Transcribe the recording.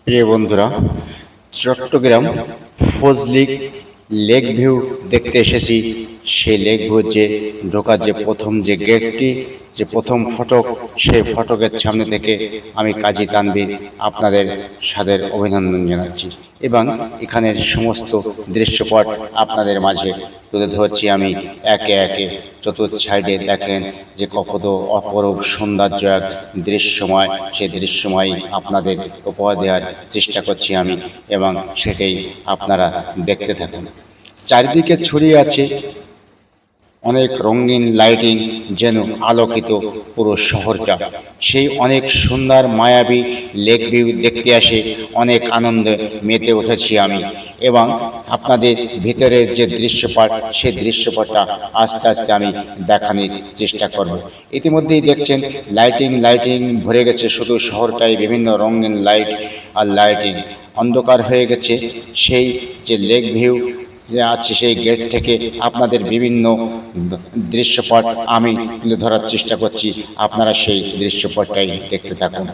প্রিয় বন্ধুরা, Chittagong ফজলিক lake view দেখতে এসেছি। সেই লেক ভিউ যে ঢোকার যে প্রথম যে গেটটি, যে প্রথম ফটক, সেই ফটকের সামনে থেকে আমি কাজী তানভীর আপনাদের সাদর অভিনন্দন জানাচ্ছি এবং এখানের সমস্ত দৃশ্যপট আপনাদের মাঝে তুলে ধরছি। আমি একে একে চতুর্থ সাইডে দেখেন যে কত অপরূপ সৌন্দর্য এক দৃশ্যময়, সেই দৃশ্যময় আপনাদের উপহার দেওয়ার চেষ্টা করছি আমি, এবং সেটাই আপনারা দেখতে থাকুন। চারিদিকে ছড়িয়ে আছে অনেক রঙিন লাইটিং, যেন আলোকিত পুরো শহরটা। সেই অনেক সুন্দর মায়াবী লেক ভিউ দেখতে আসে অনেক আনন্দে মেতে উঠেছি আমি, এবং আপনাদের ভিতরের যে দৃশ্যপট, সেই দৃশ্যপটটা আস্তে আস্তে আমি দেখানোর চেষ্টা করব। ইতিমধ্যেই দেখছেন লাইটিং লাইটিং ভরে গেছে শুধু শহরটায়, বিভিন্ন রঙিন লাইট আর লাইটিং। অন্ধকার হয়ে গেছে সেই যে লেক ভিউ যে আছে, সেই গেট থেকে আপনাদের বিভিন্ন দৃশ্যপট আমি তুলে ধরার চেষ্টা করছি। আপনারা সেই দৃশ্যপটটাই দেখতে থাকুন।